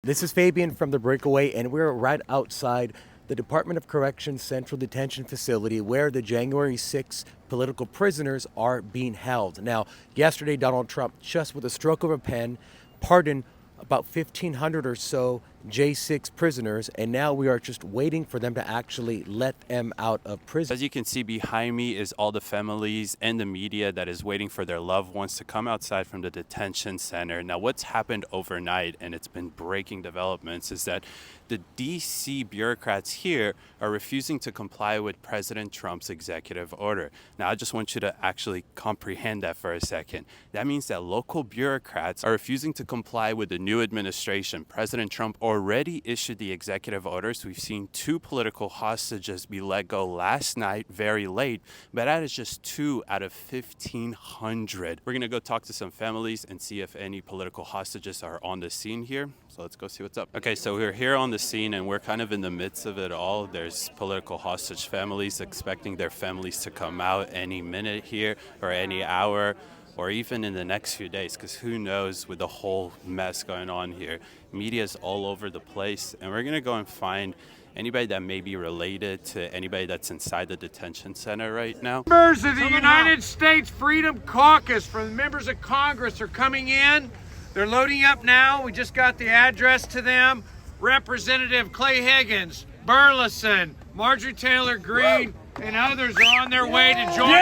This is Fabian from the Breakaway, and we're right outside the Department of Corrections Central Detention Facility where the January 6 political prisoners are being held. Now, yesterday, Donald Trump, just with a stroke of a pen, pardoned about 1,500 or so J6 prisoners, and now we are just waiting for them to actually let them out of prison. As you can see behind me is all the families and the media that is waiting for their loved ones to come outside from the detention center. Now, what's happened overnight, and it's been breaking developments, is that the DC bureaucrats here are refusing to comply with President Trump's executive order. Now, I just want you to actually comprehend that for a second. That means that local bureaucrats are refusing to comply with the new administration. President Trump already issued the executive orders. We've seen 2 political hostages be let go last night, very late, but that is just 2 out of 1,500. We're gonna go talk to some families and see if any political hostages are on the scene here. So let's go see what's up. Okay, so we're here on the scene and we're kind of in the midst of it all. There's political hostage families expecting their families to come out any minute here or any hour, or even in the next few days, because who knows with the whole mess going on here. Media's all over the place, and we're gonna go and find anybody that may be related to anybody that's inside the detention center right now. Members of the United States Freedom Caucus from the members of Congress are coming in. They're loading up now. We just got the address to them. Representative Clay Higgins, Burleson, Marjorie Taylor Greene, and others are on their way to join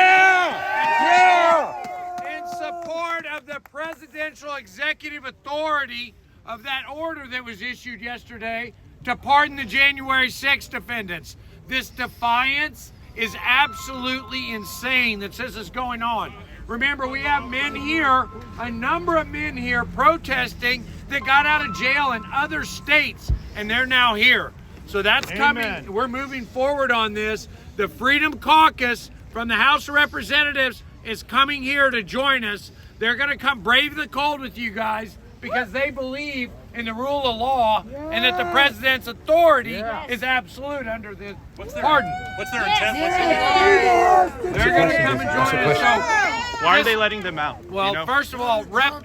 in support of the presidential executive authority of that order that was issued yesterday to pardon the January 6 defendants. This defiance is absolutely insane that this is going on. Remember, we have men here, a number of men here protesting that got out of jail in other states, and they're now here. So that's coming. We're moving forward on this. The Freedom Caucus from the House of Representatives is coming here to join us. They're going to come brave the cold with you guys because they believe in the rule of law and that the president's authority is absolute under the pardon. What's their intent? They're going to come and join us. So, why are they letting them out? well, first of all, Rep.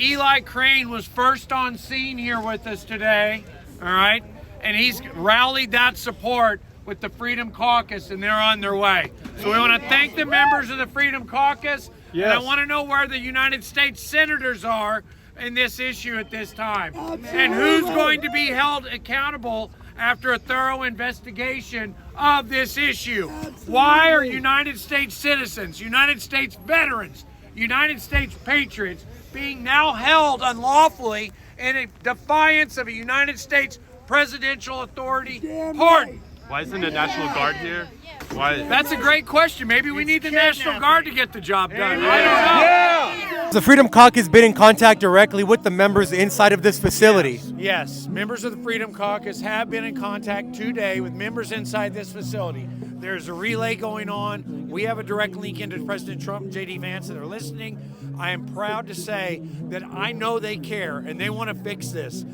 Eli Crane was first on scene here with us today, all right? And he's rallied that support with the Freedom Caucus, and they're on their way. So we want to thank the members of the Freedom Caucus, and I want to know where the United States senators are in this issue at this time, and who's going to be held accountable after a thorough investigation of this issue. Why are United States citizens, United States veterans, United States patriots being now held unlawfully in a defiance of a United States presidential authority pardon? Why isn't the National Guard here? Why? That's a great question. Maybe we need the National Guard to get the job done. I don't know. The Freedom Caucus has been in contact directly with the members inside of this facility. Yes, members of the Freedom Caucus have been in contact today with members inside this facility. There's a relay going on. We have a direct link into President Trump and J.D. Vance that are listening. I am proud to say that I know they care and they want to fix this.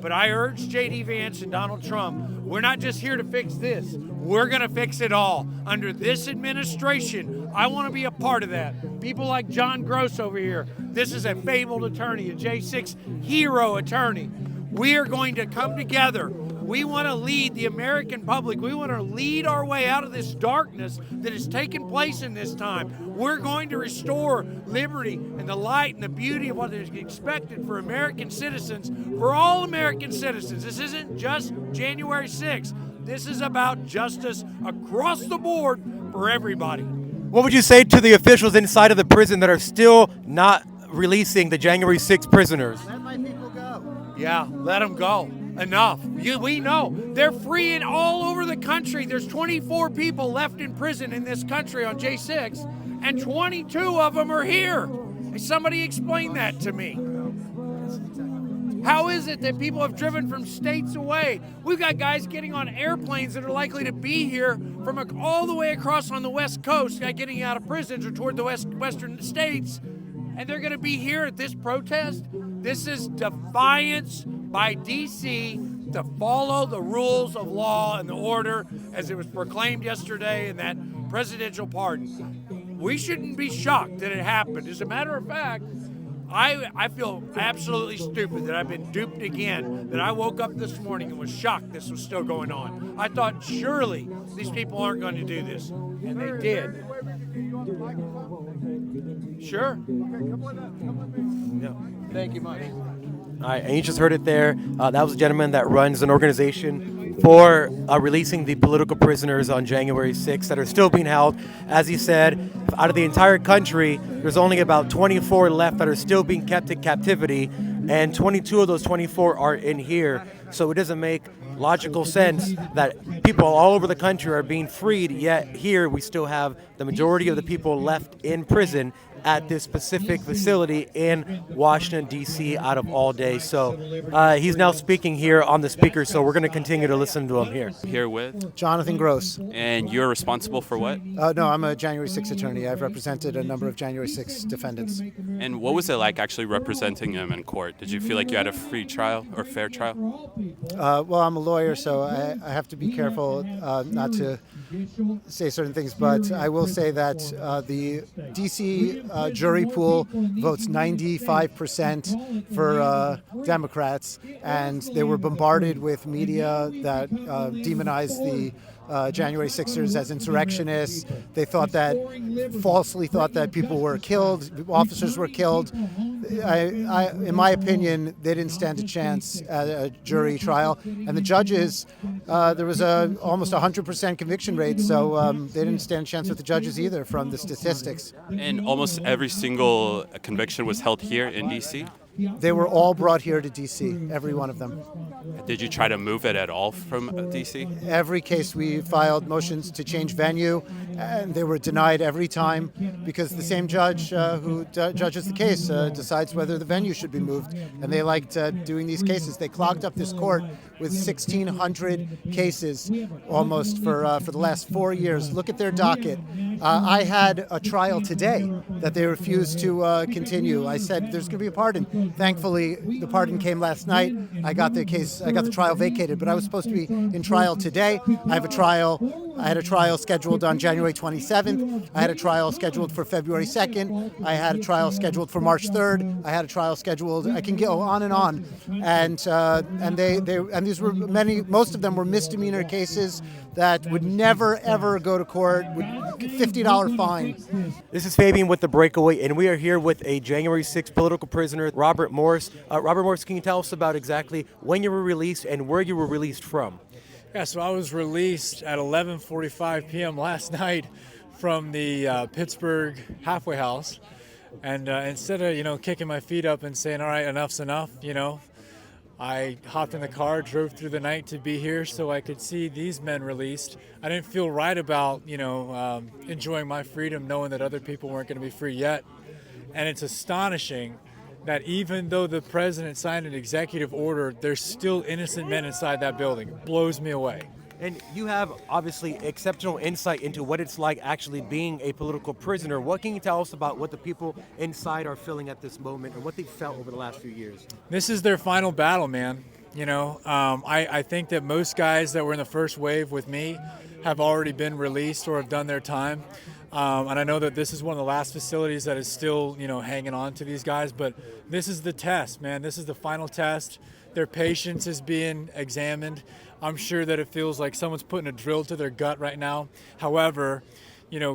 But I urge J.D. Vance and Donald Trump, we're not just here to fix this. We're going to fix it all. Under this administration, I want to be a part of that. People like John Gross over here. This is a fabled attorney, a J6 hero attorney. We are going to come together. We want to lead the American public. We want to lead our way out of this darkness that has taken place in this time. We're going to restore liberty and the light and the beauty of what is expected for American citizens, for all American citizens. This isn't just January 6th. This is about justice across the board for everybody. What would you say to the officials inside of the prison that are still not releasing the January 6 prisoners? Let my people go. Yeah, let them go. Enough. We know. They're free in all over the country. There's 24 people left in prison in this country on J6, and 22 of them are here. Somebody explain that to me. How is it that people have driven from states away? We've got guys getting on airplanes that are likely to be here from all the way across on the West Coast, getting out of prisons or toward the western states, and they're going to be here at this protest? This is defiance by DC to follow the rules of law and the order as it was proclaimed yesterday in that presidential pardon. We shouldn't be shocked that it happened. As a matter of fact, I feel absolutely stupid that I've been duped again, that I woke up this morning and was shocked this was still going on. I thought surely these people aren't going to do this, and they did. Sure. Yeah. Thank you much. All right, and you just heard it there. That was a gentleman that runs an organization for releasing the political prisoners on January 6th that are still being held. As he said, out of the entire country, there's only about 24 left that are still being kept in captivity, and 22 of those 24 are in here. So it doesn't make logical sense that people all over the country are being freed, yet here we still have the majority of the people left in prison at this specific facility in Washington, D.C. out of all day. So he's now speaking here on the speaker, so we're going to continue to listen to him here. Here with? Jonathan Gross. And you're responsible for what? No, I'm a January 6th attorney. I've represented a number of January 6th defendants. And what was it like actually representing him in court? Did you feel like you had a free trial or fair trial? Well, I'm a lawyer, so I have to be careful not to say certain things, but I will say that the D.C. Jury pool votes 95% for Democrats, and they were bombarded with media that demonized the January 6ers as insurrectionists. They falsely thought that people were killed, officers were killed. In my opinion, they didn't stand a chance at a jury trial. And the judges, there was almost 100% conviction rate, so they didn't stand a chance with the judges either from the statistics. And almost every single conviction was held here in D.C.? They were all brought here to D.C., every one of them. Did you try to move it at all from D.C.? Every case we filed motions to change venue, and they were denied every time because the same judge who judges the case decides whether the venue should be moved. And they liked doing these cases. They clogged up this court with 1,600 cases almost for the last 4 years. Look at their docket. I had a trial today that they refused to continue. I said there's going to be a pardon. Thankfully, the pardon came last night. I got the trial vacated, but I was supposed to be in trial today. I had a trial scheduled on January 27th. I had a trial scheduled for February 2nd. I had a trial scheduled for March 3rd. I had a trial scheduled. I can go on and on. And these were most of them were misdemeanor cases that would never ever go to court. Would $50 fine. This is Fabian with the Breakaway, and we are here with a January 6th political prisoner, Robert Morris. Robert Morris, can you tell us about exactly when you were released and where you were released from? Yeah, so I was released at 11:45 p.m. last night from the Pittsburgh halfway house, and instead of kicking my feet up and saying, "All right, enough's enough," I hopped in the car, drove through the night to be here so I could see these men released. I didn't feel right about enjoying my freedom, knowing that other people weren't going to be free yet, and it's astonishing that even though the president signed an executive order, there's still innocent men inside that building. It blows me away. And you have obviously exceptional insight into what it's like actually being a political prisoner. What can you tell us about what the people inside are feeling at this moment and what they felt over the last few years? This is their final battle, man. I think that most guys that were in the first wave with me have already been released or have done their time. And I know that this is one of the last facilities that is still, hanging on to these guys. But this is the test, man. This is the final test. Their patience is being examined. I'm sure that it feels like someone's putting a drill to their gut right now. However,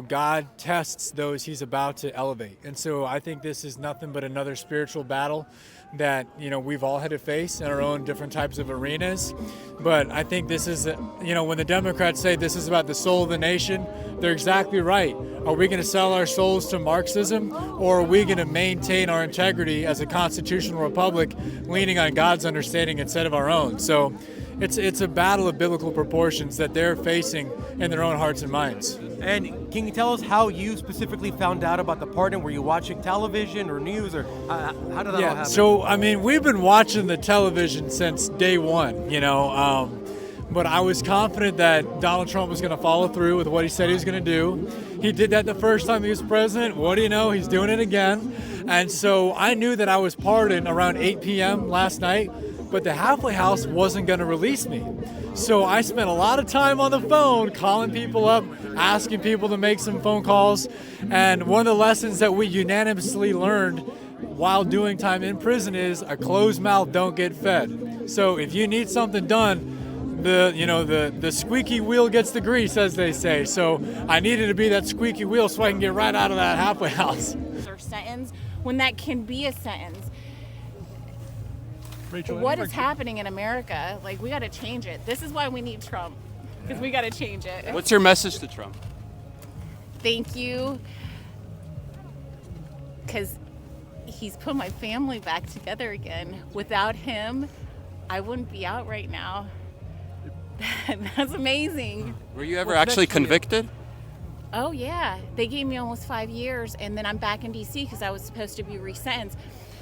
God tests those he's about to elevate. And so I think this is nothing but another spiritual battle that, we've all had to face in our own different types of arenas. But I think this is, when the Democrats say this is about the soul of the nation, they're exactly right. Are we going to sell our souls to Marxism, or are we going to maintain our integrity as a constitutional republic, leaning on God's understanding instead of our own? So it's a battle of biblical proportions that they're facing in their own hearts and minds. And can you tell us how you specifically found out about the pardon? Were you watching television or news, or how did that all happen? So, we've been watching the television since day one, but I was confident that Donald Trump was going to follow through with what he said he was going to do. He did that the first time he was president. What do you know? He's doing it again. And so I knew that I was pardoned around 8 p.m. last night, but the halfway house wasn't going to release me. So I spent a lot of time on the phone calling people up, asking people to make some phone calls. And one of the lessons that we unanimously learned while doing time in prison is a closed mouth don't get fed. So if you need something done, the squeaky wheel gets the grease, as they say. So I needed to be that squeaky wheel so I can get right out of that halfway house. Or sentence when that can be a sentence. Rachel, What is happening in America? Like, we got to change it. This is why we need Trump, because we got to change it. What's your message to Trump? Thank you, because he's put my family back together again. Without him, I wouldn't be out right now. That's amazing. Were you ever actually convicted? Oh, yeah. They gave me almost 5 years, and then I'm back in D.C. because I was supposed to be resentenced.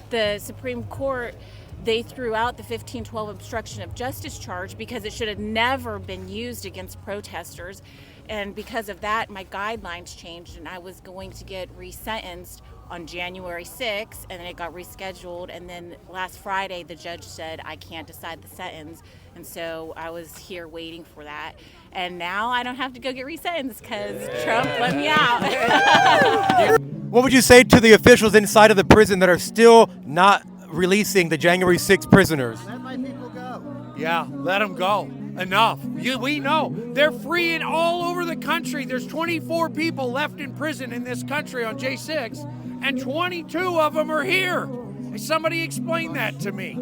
The Supreme Court, they threw out the 1512 obstruction of justice charge because it should have never been used against protesters. And because of that, my guidelines changed, and I was going to get resentenced on January 6th, and then it got rescheduled. And then last Friday, the judge said, I can't decide the sentence. And so I was here waiting for that. And now I don't have to go get resentenced because Trump let me out. What would you say to the officials inside of the prison that are still not releasing the January 6th prisoners? Let my people go. Yeah, let them go. Enough. We know they're free in all over the country. There's 24 people left in prison in this country on J6, and 22 of them are here. Somebody explain that to me.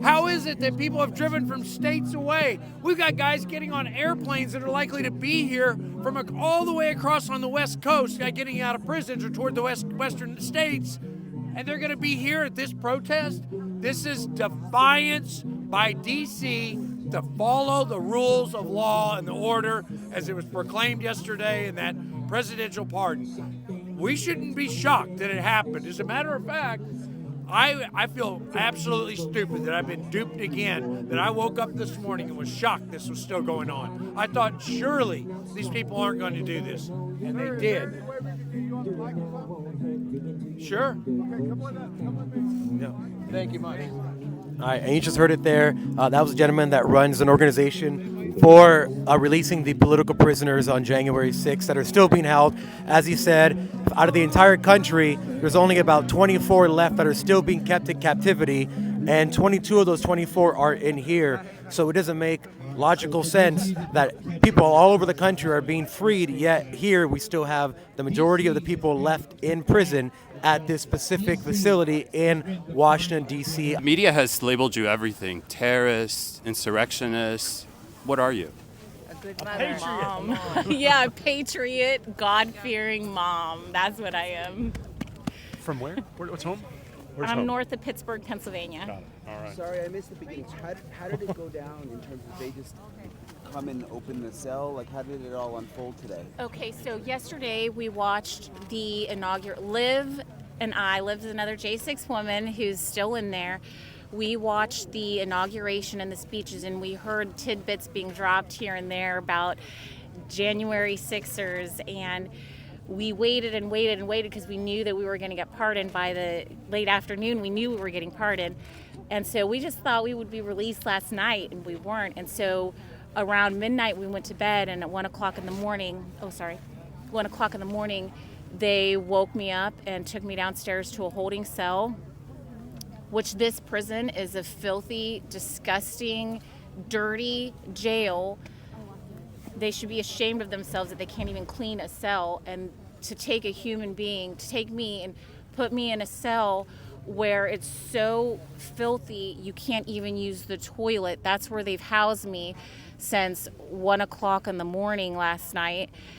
How is it that people have driven from states away? We've got guys getting on airplanes that are likely to be here from all the way across on the West Coast, getting out of prisons or toward the western states, and they're going to be here at this protest. This is defiance by D.C. to follow the rules of law and the order as it was proclaimed yesterday in that presidential pardon. We shouldn't be shocked that it happened. As a matter of fact, I feel absolutely stupid that I've been duped again, that I woke up this morning and was shocked this was still going on. I thought surely these people aren't going to do this, and they did. Sure. No. Thank you much. All right, and you just heard it there. That was a gentleman that runs an organization for releasing the political prisoners on January 6th that are still being held. As he said, out of the entire country, there's only about 24 left that are still being kept in captivity, and 22 of those 24 are in here. So it doesn't make logical sense that people all over the country are being freed, yet here we still have the majority of the people left in prison at this specific facility in Washington, D.C. Media has labeled you everything: terrorist, insurrectionist. What are you? A good mother, mom. Yeah, a patriot, God-fearing mom. That's what I am. From where? What's home? Where's I'm home? north of Pittsburgh, Pennsylvania. Got it. All right. Sorry, I missed the beginning. How did it go down in terms of they just come and open the cell? Like, how did it all unfold today? Okay, so yesterday we watched the inaugural. Liv is another J6 woman who's still in there. We watched the inauguration and the speeches, and we heard tidbits being dropped here and there about January 6ers, and we waited and waited and waited because we knew that we were going to get pardoned by the late afternoon. We knew we were getting pardoned, and so we just thought we would be released last night, and we weren't. And so around midnight we went to bed, and at 1 o'clock in the morning, 1 o'clock in the morning, they woke me up and took me downstairs to a holding cell, which this prison is a filthy, disgusting, dirty jail. They should be ashamed of themselves that they can't even clean a cell. And to take a human being, to take me and put me in a cell where it's so filthy you can't even use the toilet. That's where they've housed me since 1 o'clock in the morning last night.